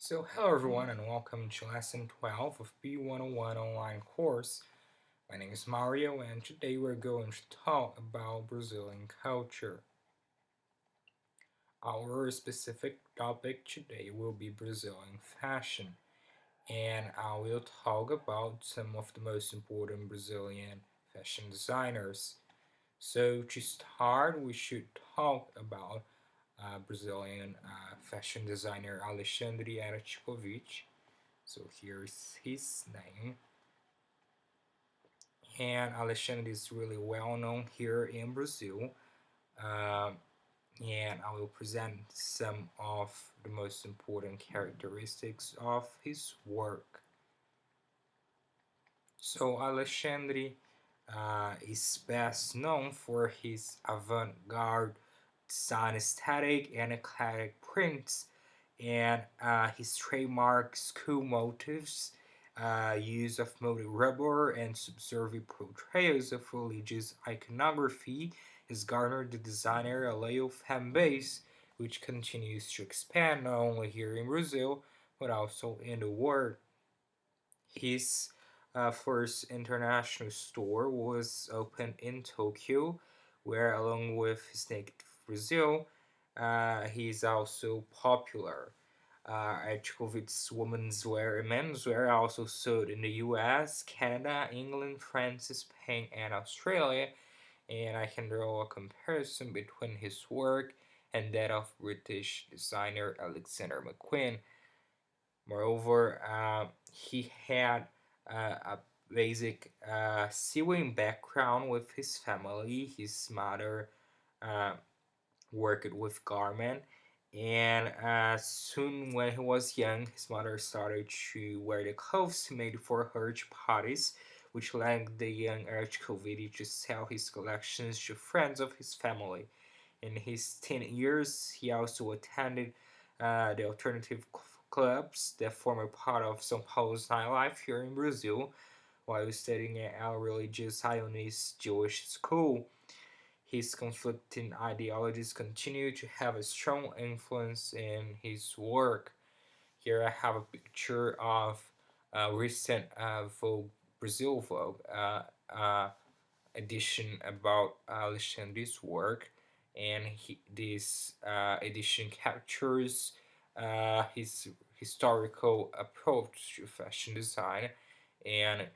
So hello everyone and welcome to lesson 12 of P101 online course. My name is Mario and today we're going to talk about Brazilian culture. Our specific topic today will be Brazilian fashion, and I will talk about some of the most important Brazilian fashion designers. So to start, we should talk about Brazilian fashion designer Alexandre Araticovic. So here's his name. And Alexandre is really well known here in Brazil. Um, and I will present some of the most important characteristics of his work. So Alexandre is best known for his avant-garde design aesthetic and eclectic prints, and his trademark school motifs, use of molded rubber, and subversive portrayals of religious iconography has garnered the designer a loyal fan base, which continues to expand not only here in Brazil but also in the world. His first international store was opened in Tokyo, where, along with his native Brazil, he is also popular. Archkovic's women's wear and menswear are also sold in the US, Canada, England, France, Spain, and Australia, and I can draw a comparison between his work and that of British designer Alexander McQueen. Moreover, he had a basic sewing background with his family. His mother uh, worked with garment, and soon when he was young, his mother started to wear the clothes made for her to parties, which led the young Archkovidi to sell his collections to friends of his family. In his teen years, he also attended the alternative clubs that form a part of São Paulo's nightlife here in Brazil while studying at a religious Zionist Jewish school. His conflicting ideologies continue to have a strong influence in his work. Here I have a picture of a recent Vogue Brazil Vogue edition about Alexandre's work, and this edition captures his historical approach to fashion design and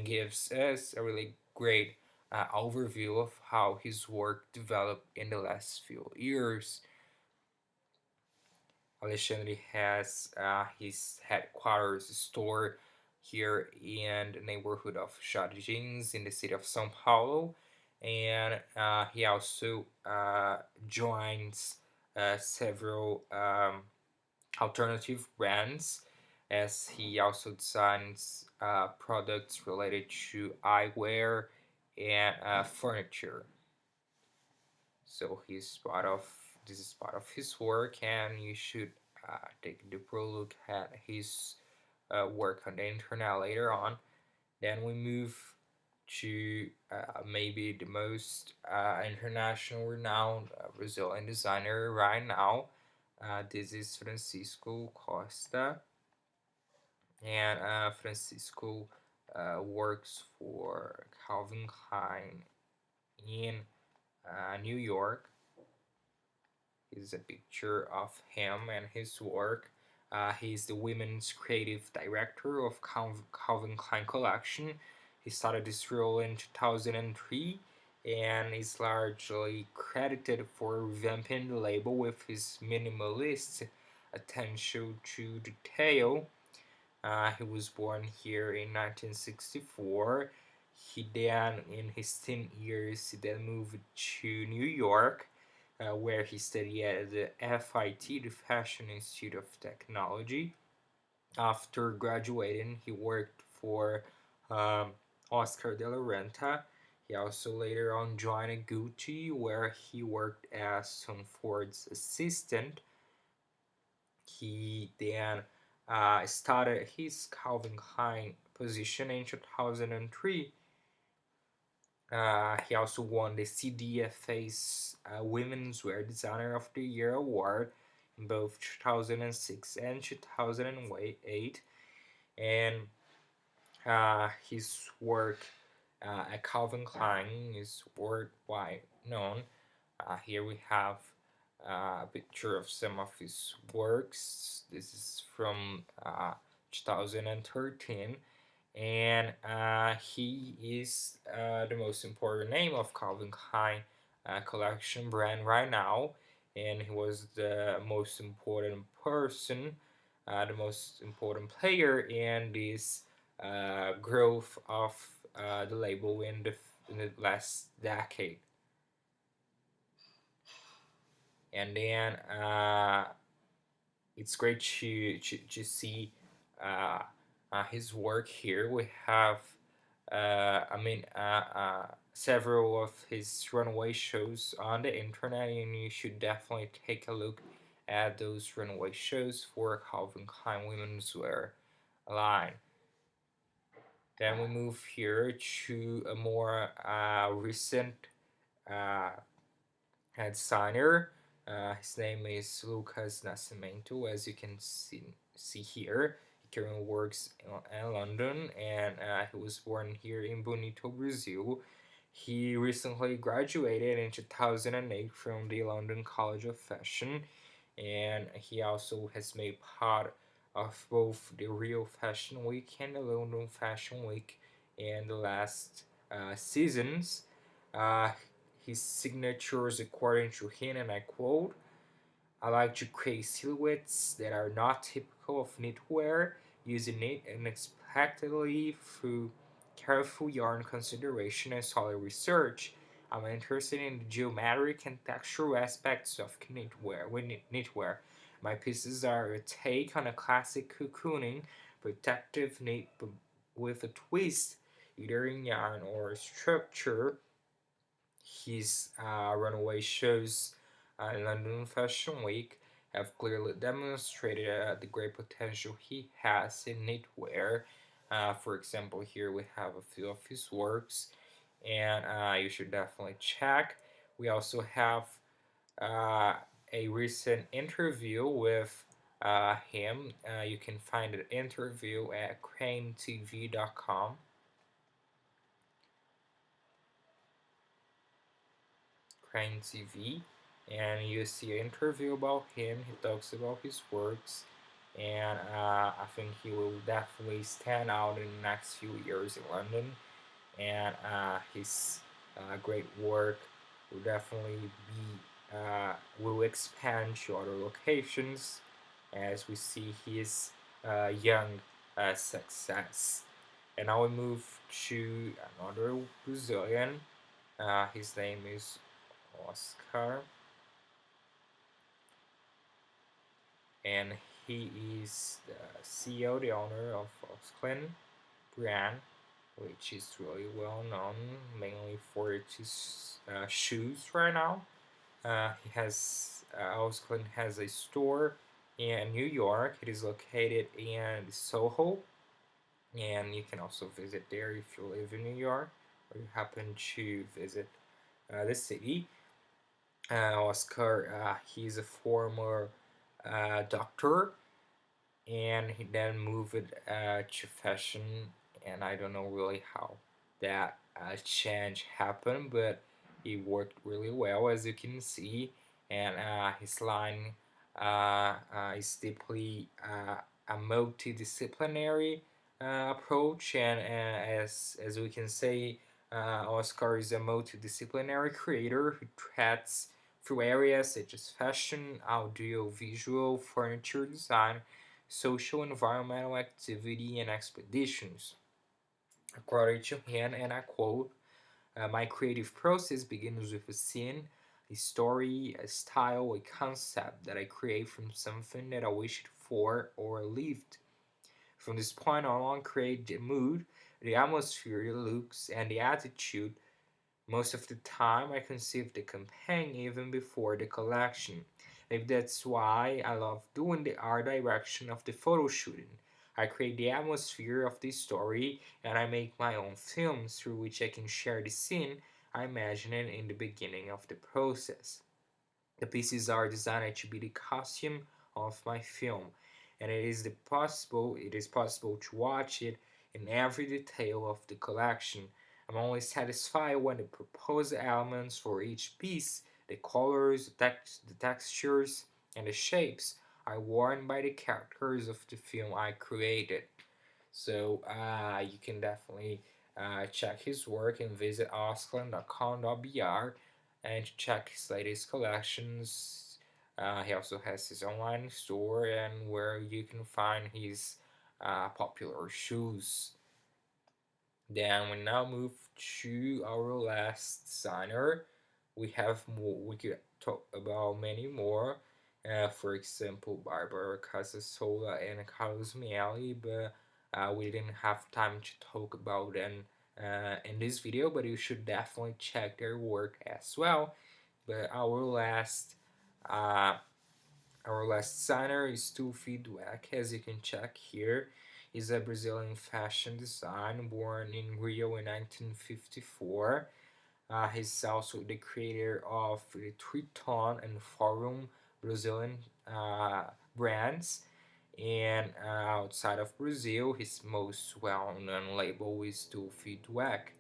gives us a really great overview of how his work developed in the last few years. Alexandre has his headquarters store here in the neighborhood of Jardins in the city of São Paulo, and he also joins several alternative brands as he also designs products related to eyewear and furniture. So he's part of this is part of his work, and you should take a deeper look at his work on the internet later on. Then we move to maybe the most international renowned Brazilian designer right now. This is Francisco Costa, and Francisco works for Calvin Klein in New York. Is a picture of him and his work. He's the women's creative director of Calvin Klein collection. He started this role in 2003 and is largely credited for revamping the label with his minimalist attention to detail. He was born here in 1964. He then, in his teen years, he then moved to New York, where he studied at the FIT, the Fashion Institute of Technology. After graduating, he worked for um, Oscar de la Renta. He also later on joined Gucci, where he worked as Tom Ford's assistant. He then started his Calvin Klein position in 2003. He also won the CDFA's Women's Wear Designer of the Year award both 2006 and 2008, and his work at Calvin Klein is worldwide known. Here we have a picture of some of his works. This is from 2013, and he is the most important name of Calvin Klein collection brand right now, and he was the most important person, the most important player in this growth of the label in the last decade. And then it's great to see uh, his work here. We have, several of his runway shows on the internet, and you should definitely take a look at those runway shows for Calvin Klein women's wear line. Then we move here to a more recent uh, designer. His name is Lucas Nascimento, as you can see here. He currently works in London, and he was born here in Bonito, Brazil. He recently graduated in 2008 from the London College of Fashion, and he also has made part of both the Rio Fashion Week and the London Fashion Week in the last seasons. Uh, his signatures, according to him, and I quote, "I like to create silhouettes that are not typical of knitwear, using it unexpectedly through careful yarn consideration and solid research. I'm interested in the geometric and textural aspects of knitwear. My pieces are a take on a classic cocooning, protective knit with a twist, either in yarn or structure. His runway shows in London Fashion Week have clearly demonstrated the great potential he has in knitwear. For example, here we have a few of his works, and you should definitely check. We also have uh, a recent interview with him. You can find an interview at cranetv.com. Crane TV, and you see an interview about him. He talks about his works, and I think he will definitely stand out in the next few years in London, and his great work will definitely be will expand to other locations as we see his young success. And now we move to another Brazilian. His name is Oscar, and he is the CEO, the owner of Osclin brand, which is really well known, mainly for its shoes right now. He has Osclin has a store in New York. It is located in Soho, and you can also visit there if you live in New York or you happen to visit the city. Oscar, he's a former doctor, and he then moved to fashion, and I don't know really how that change happened, but he worked really well, as you can see, and his line is deeply a multidisciplinary approach, and as we can say, Oscar is a multidisciplinary creator who treads through areas such as fashion, audio, visual, furniture design, social environmental activity, and expeditions. According to him, and I quote, my creative process begins with a scene, a story, a style, a concept that I create from something that I wished for or lived. From this point on, I create the mood, the atmosphere, the looks, and the attitude. Most of the time, I conceive the campaign even before the collection. Maybe that's why I love doing the art direction of the photo shooting. I create the atmosphere of the story, and I make my own films through which I can share the scene I imagined in the beginning of the process. The pieces are designed to be the costume of my film, and it is possible to watch it in every detail of the collection. I'm only satisfied when the proposed elements for each piece, the colors, the textures, and the shapes, are worn by the characters of the film I created. So you can definitely check his work and visit osclan.com.br and check his latest collections. He also has his online store and where you can find his popular shoes. Then we now move to our last designer. We have more. We could talk about many more. For example, Barbara Casasola and Carlos Miele, but we didn't have time to talk about them in this video. But you should definitely check their work as well. But uh, our last designer is Tufi Dweck, as you can check here. He's a Brazilian fashion designer born in Rio in 1954. He's also the creator of the Triton and Forum Brazilian brands. And outside of Brazil, his most well-known label is Tufi Dweck.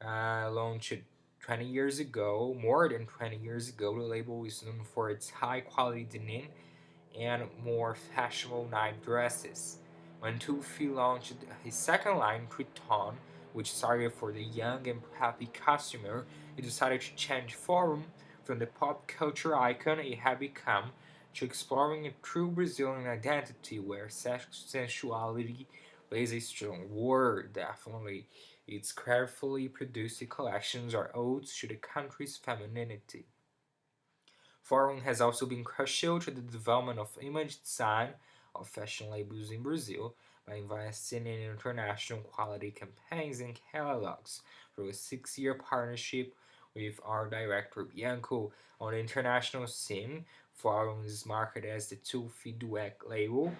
Launched 20 years ago, more than 20 years ago, the label is known for its high-quality denim and more fashionable night dresses. When Tufi launched his second line, Triton, which started for the young and preppy customer, he decided to change form from the pop culture icon it had become to exploring a true Brazilian identity where sensuality plays a strong word, definitely. Its carefully produced collections are odes to the country's femininity. Forum has also been crucial to the development of image design of fashion labels in Brazil by investing in international quality campaigns and catalogs through a 6-year partnership with art director Bianco on the international scene. Forum is marketed as the Tufi Duet label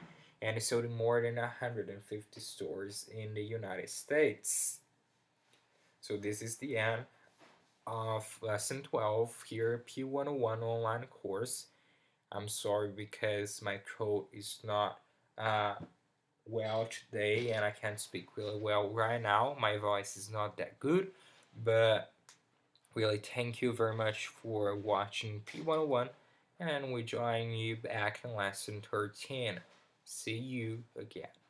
and is sold in more than 150 stores in the United States. So this is the end of lesson 12 here, P101 online course. I'm sorry because my throat is not well today and I can't speak really well right now. My voice is not that good, but really thank you very much for watching P101 and we join you back in lesson 13. See you again.